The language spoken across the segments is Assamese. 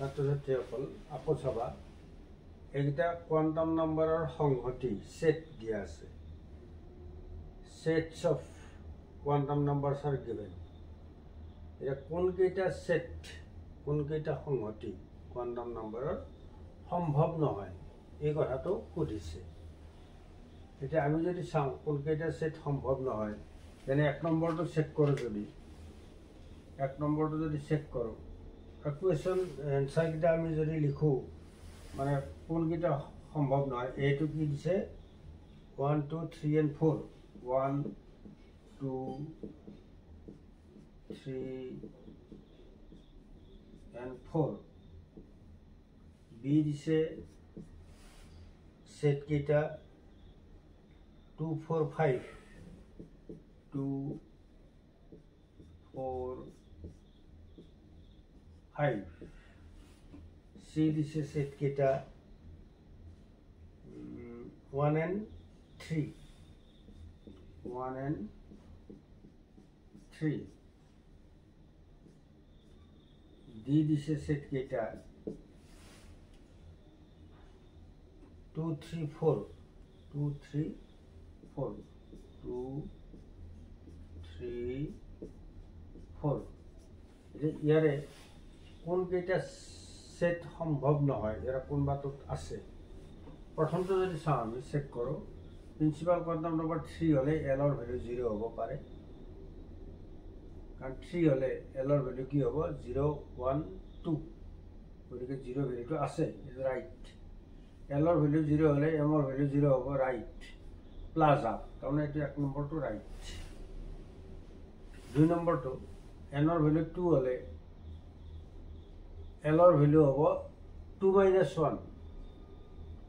ছাত্ৰ-ছাত্ৰীসকল আকৌ চাবা এইকেইটা কোৱাণ্টাম নাম্বাৰৰ সংহতি সেট দিয়া আছে sets of quantum numbers are given এটা কোন কেইটা সেট কোন কেইটা সংহতি কোৱাণ্টাম নাম্বাৰৰ সম্ভৱ নহয় এই কথাটো সুধিছে এটা আমি যদি চাওঁ কোন কেইটা সেট সম্ভৱ নহয় যেনে এক নম্বৰটো চেক কৰোঁ যদি এক নম্বৰটো যদি চেক কৰোঁ কুৱেশ্যন এনসাৰ কেইটা আমি যদি লিখো মানে কোন কেইটা সম্ভৱ নহয় এইটো কি দিছে 1 2 3 and 4 1 2 3 and 4 B দিছে সেট কেইটা 2 4 5 2 4 5 C দিছে সেট কেইটা 1 and 3 1 and 3 D দিছে সেট কেইটা 2 3 4 2 3 4 2 3 4 ইয়াৰে কোন কেইটা সেট সম্ভৱ নহয় এৰা কোনবাটোত আছে প্ৰথমটো যদি চাওঁ আমি চেক কৰোঁ প্ৰিন্সিপাল কোৱাণ্টাম নম্বৰ 3 হলে L ৰ ভ্যালু 0 হ'ব পাৰে কাৰণ 3 হলে L ৰ ভ্যালু কি হ'ব 0 1 2 গতিকে 0 ভ্যালুটো আছে ইজ ৰাইট L ৰ ভ্যালু 0 হলে M ৰ ভ্যালু 0 হ'ব ৰাইট প্লাস আপ কাৰণ এটো এক নম্বৰটো ৰাইট দুই নম্বৰটো N ৰ ভ্যালু 2 হলে L ৰ ভ্যালু হ'ব 2 - 1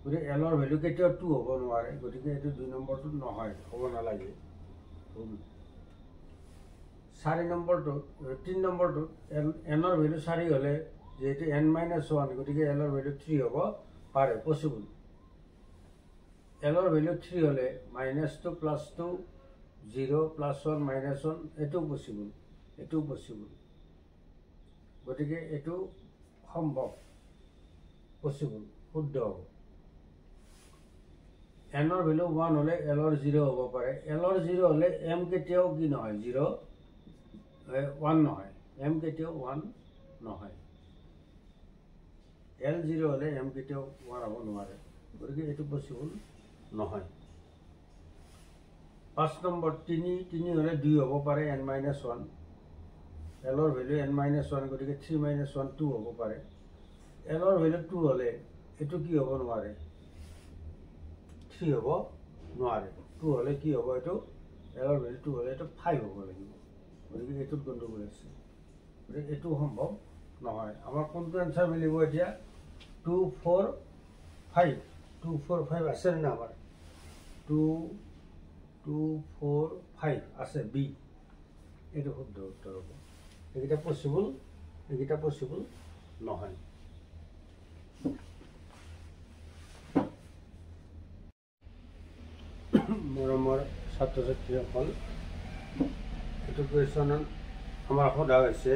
গতিকে L ৰ ভ্যালু কেতিয়াও 2 হ'ব নোৱাৰে গতিকে এটো দুই নম্বৰটো নহয় হ'ব নালাগে চাৰি নম্বৰটো তিন নম্বৰটো N ৰ ভ্যালু 4 হলে যেহেতু N - 1 গতিকে L ৰ ভ্যালু 3 হ'ব পাৰে পসিবল L ৰ ভ্যালু 3 হলে -2 +2 0 +1 -1 এটো পসিবল গতিকে এটো সম্ভৱ পসিবল শুদ্ধ হ'ব N ৰ ভ্যালু 1 হলে L ৰ 0 হ'ব পাৰে L ৰ 0 হলে M কেতিয়াও কি নহয় 0 1 নহয় M কেতিয়াও 1 নহয় L 0 হলে M কেতিয়াও 1 হ'ব নোৱাৰে গতিকে এটো পসিবল নহয় 5 নম্বৰ 3 হলে 2 হ'ব পাৰে N - 1 L ৰ ভ্যালু N - 1 গতিকে 3 - 1 2 হ'ব পাৰে L ৰ ভ্যালু 2 হলে এটো কি হ'ব নোৱাৰে 3 হ'ব নোৱাৰে 2 হলে কি হ'ব এটো L ৰ ভ্যালু 2 হলে এটো 5 হ'ব লাগিব গতিকে এটো গণ্ডগোল আছে গতিকে এটো সম্ভৱ নহয় আমাৰ কোনটো আনসাৰ মিলিব এতিয়া 2 4 5 2 4 5 আছে না আমাৰ 2 2 4 5 আছে B এটো শুদ্ধ উত্তৰ হ'ব এইটা পসিবল নহয় মৰমৰ ছাত্ৰ-ছাত্ৰীসকল এটো কোৱেশ্যন আমাৰ সোধা হৈছে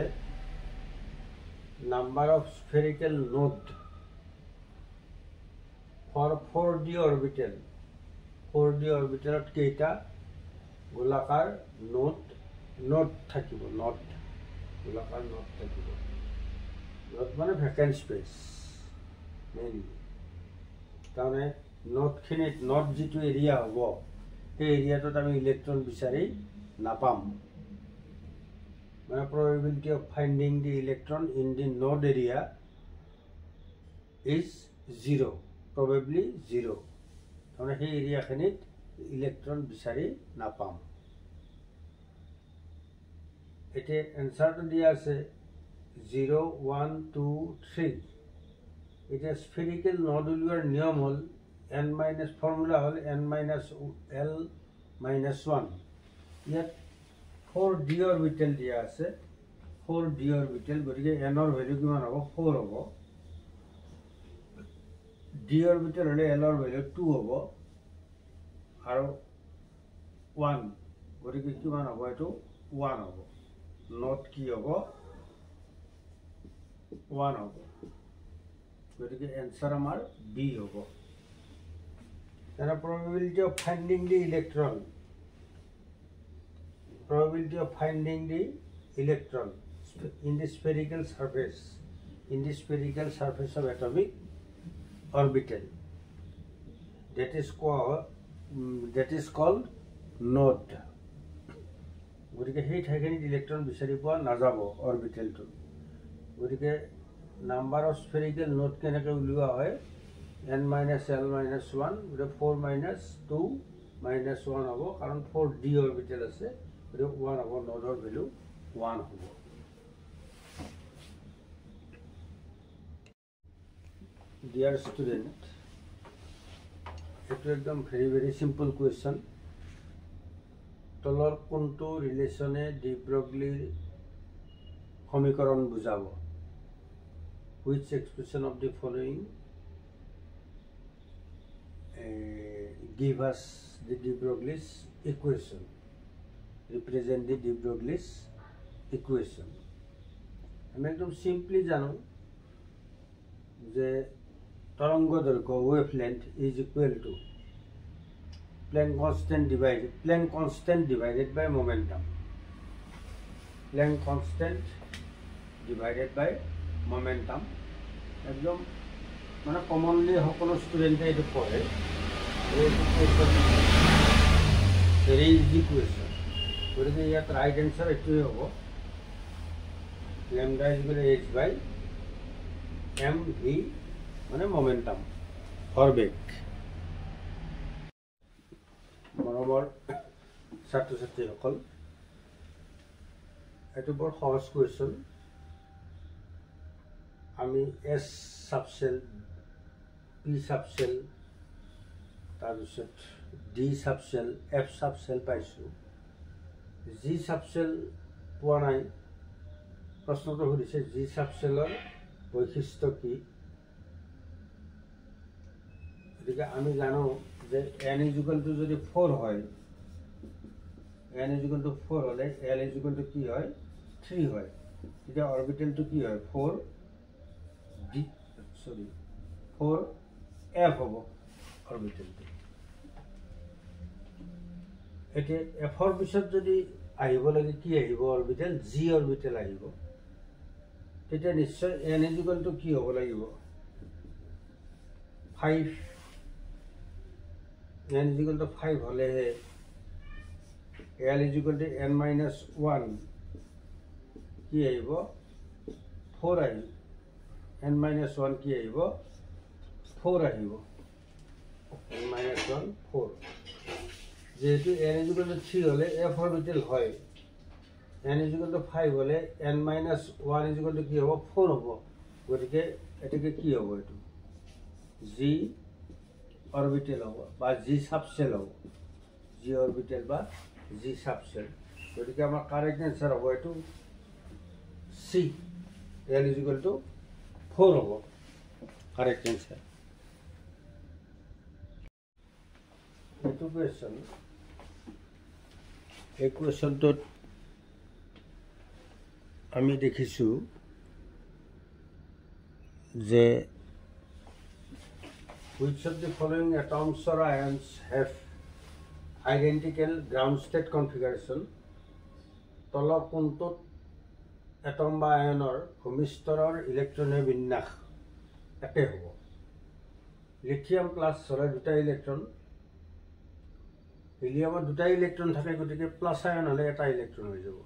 number of spherical node for 4D orbital 4D অৰবিটেলত কেইটা গোলাকাৰ নোড থাকিব গোলাকাৰ নোড থাকিব নোড মানে ভ্যাকেন্ট স্পেস মেইনলি তাৰমানে নোডখিনিত নোড যেটো এৰিয়া হ'ব এই এৰিয়াটোত আমি ইলেক্ট্ৰন বিচাৰি নাপাম মানে probability of finding the electron in the node area is 0 probably 0 তাৰমানে সেই এৰিয়াখিনিত ইলেক্ট্ৰন বিচাৰি নাপাম এতে এনসাৰটো দিয়া আছে 0 1 2 3 এটা স্ফেৰিক্যাল নোড উলিওৱাৰ নিয়ম হল n minus ফর্মুলা হল n minus l minus 1 ইয়াত 4d অরবিটেল দিয়া আছে 4d অরবিটেল গতিকে n ৰ ভ্যালু কিমান হ'ব 4 হ'ব d অৰবিটেল হলে l ৰ ভ্যালু 2 হ'ব আৰু 1 গতিকে কিমান হ'ব এটো 1 হ'ব নোট কি হ'ব 1 হ'ব গতিকে এনসার আমার বি হব then probability of finding the electron in the spherical surface of atomic orbital that is called node গতিকে সেই ঠাইখিনিত ইলেক্ট্ৰন বিচাৰি পোৱা নাযাব অৰবিটেলটো গতিকে নাম্বাৰ অফ স্ফেৰিকেল নোড কেনেকৈ উলিওৱা হয় n - l - 1 গতিকে 4 - 2 - 1 হ'ব কাৰণ 4d অৰবিটেল আছে গতিকে 1 হ'ব নোডৰ ভ্যালু 1 হ'ব ডিয়াৰ ষ্টুডেণ্ট এইটো একদম ভেৰি সিম্পল কুৱেশ্যন তলৰ কোনটো ৰিলেশ্যনে ডি ব্ৰগলিৰ সমীকৰণ বুজাব which expression of the following give us the de Broglie's equation represent the de Broglie's equation আমি একদম সিম্পলি জানো যে তরঙ্গ দৈর্ঘ্য wavelength is equal to Planck constant divided by momentum Planck constant divided by momentum একদম মানে কমনলি সকলো স্টুডেন্টে এটো পঢ়ে ভেৰি ইজি কুৱেশ্যন গতিকে ইয়াত ৰাইট এনচাৰ এইটোৱে হ'ব lambda is equal h by m v মানে মোমেন্টাম ভৰবেগ মৰমৰ ছাত্ৰ ছাত্ৰীসকল এইটো বৰ সহজ কুৱেশ্যন আমি S সাবসেল P সাবসেল তাৰপিছত D সাবসেল F সাবসেল পাইছো G সাবসেল পোৱা নাই প্ৰশ্নটো সুধিছে G সাবসেলৰ বৈশিষ্ট্য কি গতিকে আমি জানো যে n = যদি 4 হয় n = 4 হলে l = কি হয় 3 হয় তেতিয়া অৰবিটেলটো কি হয় 4f হ'ব অৰবিটেলটো এতে f ৰ পিছত যদি আহিব লাগে কি আহিব অৰবিটেল g অৰবিটেল আহিব তেতিয়া নিশ্চয় n = কি হ'ব লাগিব 5 n = 5 হলে l = n - 1 কি আহিব 4 আহিব n - 1 কি আহিব 4 আহিব n - 1 4 যেহেতু n = 3 হলে f অৰবিটেল হয় n = 5 হলে n - 1 = কি হ'ব 4 হ'ব গতিকে এটাকে কি হ'ব এটো g অরবিটেল হব বা জি সাবসেল হব জি অরবিটেল বা জি সাবসেল গতিকে আমার কারেক্ট অ্যান্সার হব এটু সি l = 4 হব কারেক্ট অ্যান্সার এটু কোয়েশ্চন এই কোয়েশ্চনটো আমি দেখিছো যে which of the following atoms or ions have identical ground state configuration তলৰ কোনটোত এটম বা আয়নৰ ভূমিস্তৰৰ ইলেক্ট্ৰনৰ বিন্যাস একে হ'ব লিথিয়াম প্লাস হলে দুটা ইলেক্ট্ৰন হিলিয়ামত দুটা ইলেক্ট্ৰন থাকে গতিকে প্লাস আয়ন হলে এটা ইলেক্ট্ৰন হৈ যাব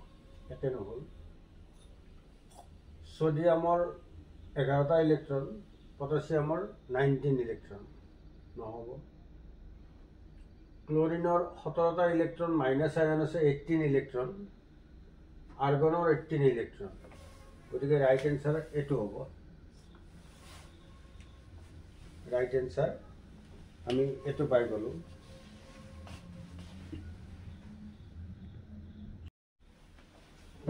একে নহল সোডিয়ামৰ 11টা ইলেক্ট্ৰন পটাছিয়ামৰ 19 ইলেক্ট্ৰন নহব ক্লোৰিনৰ 17টা ইলেক্ট্ৰন মাইনাস আয়ন আছে 18 ইলেক্ট্ৰন আৰ্গনৰ 18 ইলেক্ট্ৰন গতিকে রাইট অ্যান্সার এটো হ'ব রাইট অ্যান্সার আমি এটো পাই গলো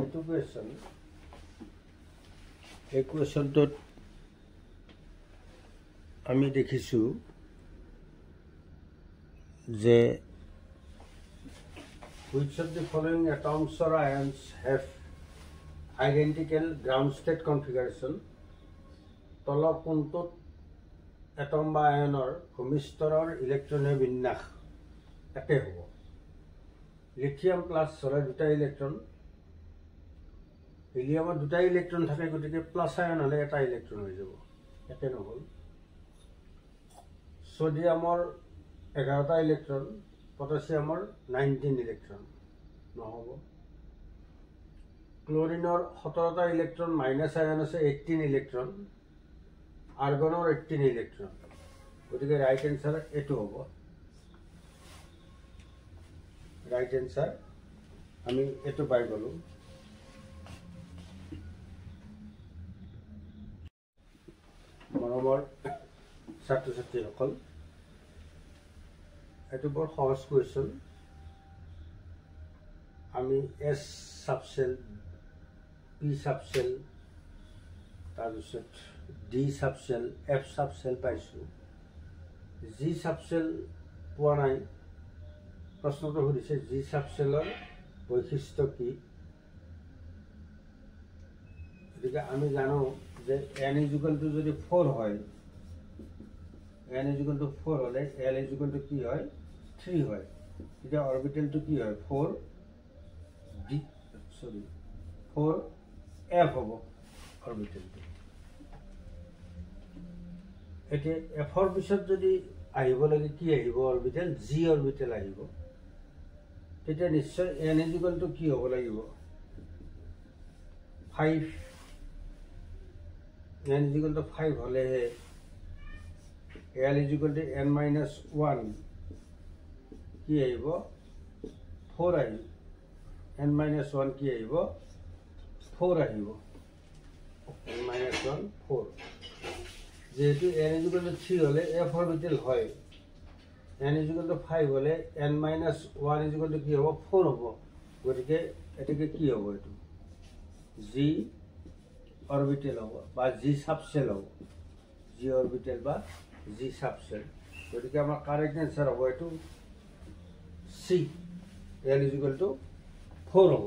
এটো কোয়েশ্চন এই কোয়েশ্চনটো আমি দেখিছো যে which of the following atoms or ions have identical ground state configuration তলৰ কোনটোত এটম বা আয়নৰ ভূমিস্তৰৰ ইলেক্ট্ৰনৰ বিন্যাস একে হ'ব। লিথিয়াম প্লাছ হ'লে দুটা ইলেক্ট্ৰন, হিলিয়ামত দুটা ইলেক্ট্ৰন থাকে, গতিকে প্লাছ আয়ন হ'লে এটা ইলেক্ট্ৰন হৈ যাব, একে নহ'ল। ছডিয়ামৰ 11টা ইলেক্ট্ৰন, পটাছিয়ামৰ 19 ইলেক্ট্ৰন নহ'ব। ক্লৰিনৰ 17টা ইলেক্ট্ৰন, মাইনাছ আয়ন আছে 18 ইলেক্ট্ৰন, আৰ্গনৰ 18 ইলেক্ট্ৰন, গতিকে ৰাইট এনচাৰ এইটো হ'ব। ৰাইট এনচাৰ আমি এইটো পাই গ'লোঁ। মৰমৰ ছাত্ৰ ছাত্ৰীসকল, এইটো বৰ সহজ কুৱেশ্যন। আমি এছ ছাবচেল, পি ছাবচেল, তাৰপিছত ডি ছাবচেল, এফ ছাবচেল পাইছোঁ। জি ছাবচেল পোৱা নাই। প্ৰশ্নটো সুধিছে জি ছাবচেলৰ বৈশিষ্ট্য কি। গতিকে আমি জানো যে n ইজুকেলটো যদি 4 হয়, n ইজুকেলটো 4 হ'লে l ইজুকেলটো কি হয় 3 হয়। তেতিয়া অৰবিটেলটো কি হয় 4f হ'ব অৰবিটেলটো। এতিয়া এফৰ পিছত যদি আহিব লাগে কি আহিব অৰবিটেল, জি অৰবিটেল আহিব। তেতিয়া নিশ্চয় n ইজুকেলটো কি হ'ব লাগিব 5। n ইজুকেলটো 5 হ'লেহে l ইজুকেলটো n-1 কি আহিব 4 আহিব। n-1 কি আহিব 4 আহিব। n-1 4। যেহেতু n ইজুকেলটো 3 হ'লে f অৰবিটেল হয়, n ইজুকেলটো 5 হ'লে n-1 ইজুকেলটো কি হ'ব 4 হ'ব। গতিকে এটাকে কি হ'ব, এইটো জি অৰবিটেল হ'ব বা জি ছাবচেল হ'ব। জি অৰবিটেল বা জি ছাবচেল। গতিকে আমাৰ কাৰেক্ট এনচাৰ হ'ব এইটো চি, l ইজুকেলটো 4 হ'ব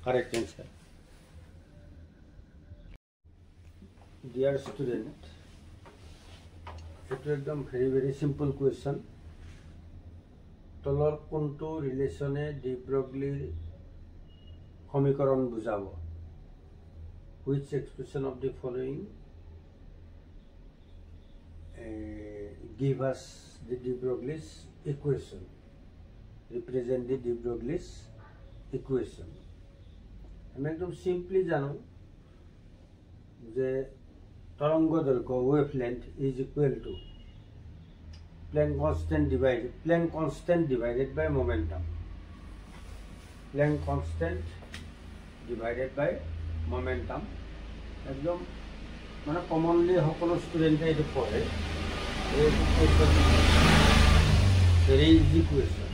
কাৰেক্ট এনচাৰ। ডিয়াৰ ষ্টুডেণ্ট, এইটো একদম ভেৰি চিম্পল কুৱেশ্যন। তলৰ কোনটো ৰিলেশ্যনে ডি ব্ৰগলিৰ সমীকৰণ বুজাব? Which expression of the following give us the de Broglie's equation, represent the de Broglie's equation? আমি একদম সিম্পলি জানো যে তরঙ্গ দৈর্ঘ্য wave length is equal to Planck constant divided by momentum. Planck constant divided by momentum. একদম মানে কমনলি সকলো ষ্টুডেণ্টে এইটো পঢ়ে। Very easy question.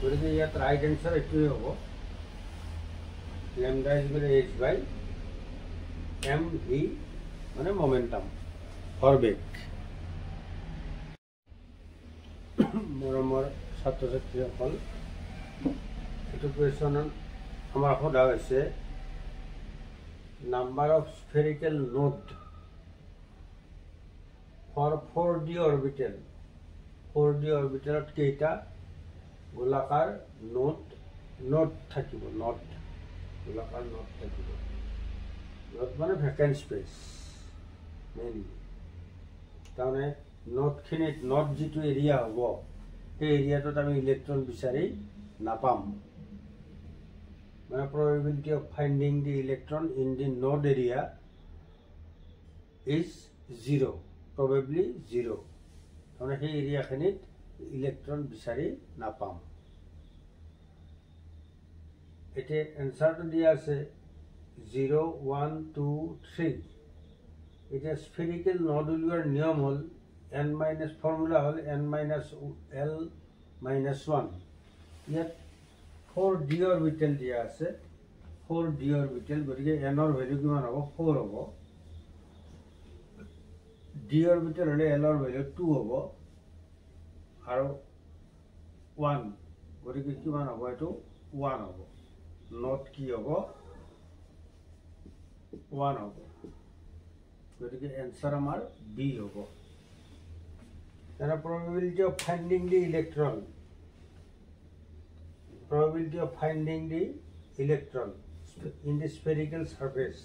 গতিকে ইয়াত ৰাইট এনচাৰ এইটোৱে হ'ব, lambda equal h by m v মানে momentum ভৰবেগ। মৰমৰ ছাত্ৰ ছাত্ৰীসকল, এইটো কুৱেশ্যনত আমাৰ সোধা হৈছে number of spherical node for 4D orbital. 4D অৰবিটেলত কেইটা গোলাকাৰ নোড থাকিব? গোলাকাৰ নোড থাকিব। নোড মানে ভেকেণ্ট স্পেচ মেইনলি। তাৰমানে নোডখিনিত নোড যিটো এৰিয়া হ'ব, সেই এৰিয়াটোত আমি ইলেক্ট্ৰন বিচাৰি নাপাম। মানে probability of finding the electron in the node area is 0, probably 0. তাৰমানে সেই এৰিয়াখিনিত ইলেক্ট্ৰন বিচাৰি নাপাম। এতিয়া এনচাৰটো দিয়া আছে 0, 1, 2, 3। এতিয়া স্ফেৰিকেল নড উলিওৱাৰ নিয়ম হ'ল ফৰ্মুলা হ'ল n-l-1। ইয়াত 4D অৰবিটেল দিয়া আছে, 4D অৰবিটেল। গতিকে এনৰ ভেলু কিমান হ'ব 4 হ'ব। ডি অৰবিটেল হ'লে এলৰ ভেলু 2 হ'ব আৰু 1, গতিকে কিমান হ'ব এইটো 1 হ'ব। নট কি হ'ব 1 হ'ব। গতিকে এনচাৰ আমাৰ বি হ'ব। then a probability of finding the electron. Probability of finding the electron in the spherical surface,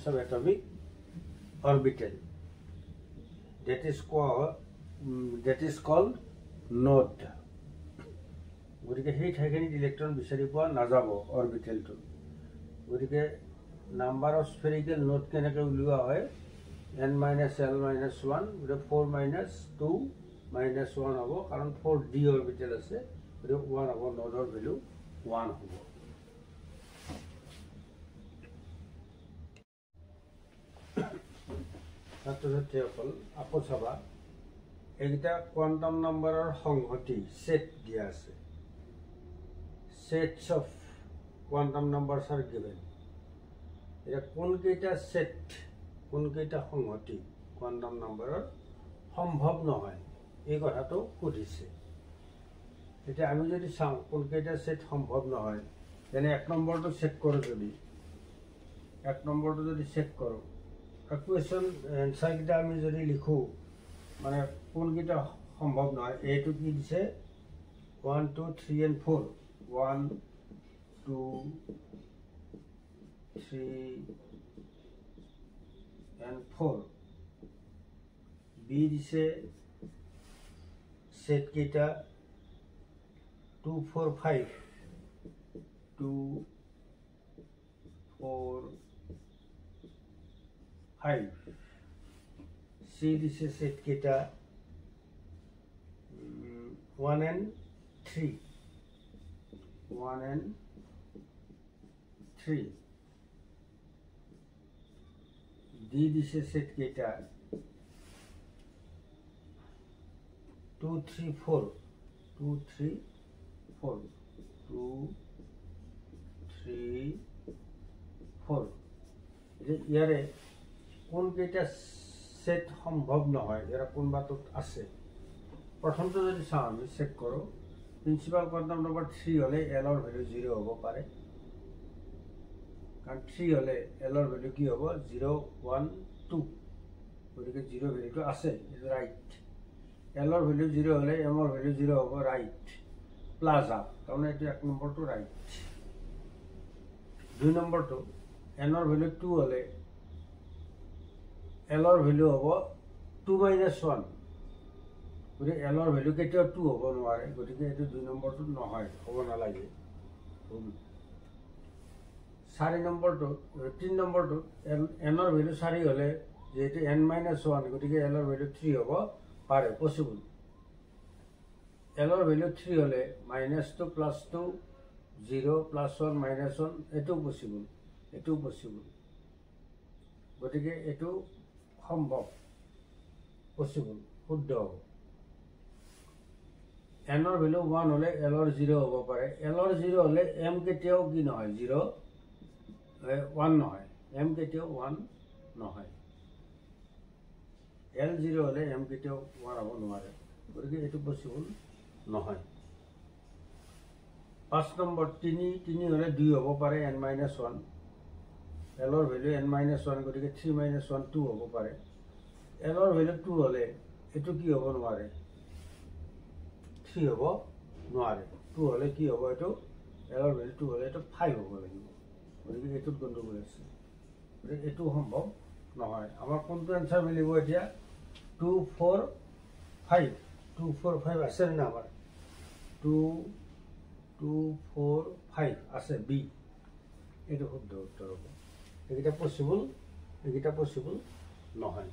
of atomic orbital. That is called node. গতিকে সেই ঠাইখিনিত ইলেক্ট্ৰন বিচাৰি পোৱা নাযাব অৰবিটেলটো। গতিকে নাম্বাৰ অফ স্ফেৰিকেল নোট কেনেকৈ উলিওৱা হয়, n-l-1, গতিকে 4 - 2 - 1 হ'ব, কাৰণ 4d অৰবিটেল আছে, গতিকে 1 হ'ব, নোডৰ ভেলু 1 হ'ব। ছাত্ৰ ছাত্ৰীসকল আকৌ চাবা, এইকেইটা কোৱাণ্টাম নাম্বাৰৰ সংহতি ছেট দিয়া আছে। Sets of quantum numbers are given. এটা কোনকেইটা সেট, কোনকেইটা সংহতি কোৱাণ্টাম নাম্বাৰৰ সম্ভৱ নহয় এই কথাটো সুধিছে। এতিয়া আমি যদি চাওঁ কোনকেইটা সেট সম্ভৱ নহয়, যেনে 1 নম্বৰটো চেক কৰোঁ, যদি 1 নম্বৰটো যদি চেক কৰোঁ, কুৱেশ্যন এনচাৰকেইটা আমি যদি লিখোঁ, মানে কোনকেইটা সম্ভৱ নহয়, এইটো কি দিছে 1, 2, 3 and 4, 1, 2, 3 and 4. B দিছে সেট কেইটা 2, 4, 5, 2, 4, 5. C দিছে সেট কেইটা 1 and 3, 1 and 3. D দিছে সেট কেইটা 2, 3, 4, 2, 3, 4, 2, 3, 4. ইয়াৰে কোনকেইটা সেট সম্ভৱ নহয়, ইয়াৰ কোনবাটোত আছে। প্ৰথমটো যদি চাওঁ, আমি চেক কৰোঁ, প্ৰিন্সিপাল কোৱাণ্টাম নম্বৰ 3 হ'লে এলৰ ভেলু 0 হ'ব পাৰে, কাৰণ 3 হ'লে এলৰ ভেলু কি হ'ব 0, 1, 2, গতিকে 0 ভেলুটো আছে, এইটো ৰাইট। এলৰ ভেলু 0 হ'লে এমৰ ভেলু 0 হ'ব, ৰাইট, প্লাছ আপ, তাৰমানে এইটো 1 নম্বৰটো ৰাইট। 2 নম্বৰটো এনৰ ভেলু 2 হ'লে এলৰ ভেলু হ'ব 2 - 1, গতিকে এলৰ ভেলু কেতিয়াও 2 হ'ব নোৱাৰে, গতিকে এইটো 2 নম্বৰটো নহয়, হ'ব নালাগে। 4 নম্বৰটো 3 নম্বৰটো এনৰ ভেলু 4 হ'লে যিহেতু n-1, গতিকে এলৰ ভেলু 3 হ'ব পাৰে, পচিবল। এলৰ ভেলু 3 হ'লে -2 + 2, 0 + 1 - 1, এইটোও পচিবল, এইটোও পচিবল, গতিকে এইটো সম্ভৱ, পচিবল, শুদ্ধ হ'ব। এনৰ ভেলু 1 হ'লে এলৰ 0 হ'ব পাৰে, এলৰ 0 হ'লে এম কেতিয়াও কি নহয় 0, 1 নহয়, এম কেতিয়াও 1 নহয়। এল 0 হ'লে এম কেতিয়াও 1 হ'ব নোৱাৰে, গতিকে এইটো পচিবল নহয়। 5 নম্বৰ 3 হ'লে 2 হ'ব পাৰে, n-1, এলৰ ভেলু n-1, গতিকে 3 - 1, 2 হ'ব পাৰে। এলৰ ভেলু 2 হ'লে এইটো কি হ'ব নোৱাৰে, 3 হ'ব নোৱাৰে, 2 হ'লে কি হ'ব, এইটো এলৰ ভেলু 2 হ'লে এইটো 5 হ'ব লাগিব, গতিকে এইটোত গণ্ডগোল আছে, গতিকে এইটো সম্ভৱ নহয়। আমাৰ কোনটো এনচাৰ মিলিব এতিয়া 2, 4, 5, 2, 4, 5 আছে নে আমাৰ 2, 4, 5 আছে, বি, এইটো শুদ্ধ উত্তৰ হ'ব। এইকেইটা পচিবল, এইকেইটা পচিবল নহয়।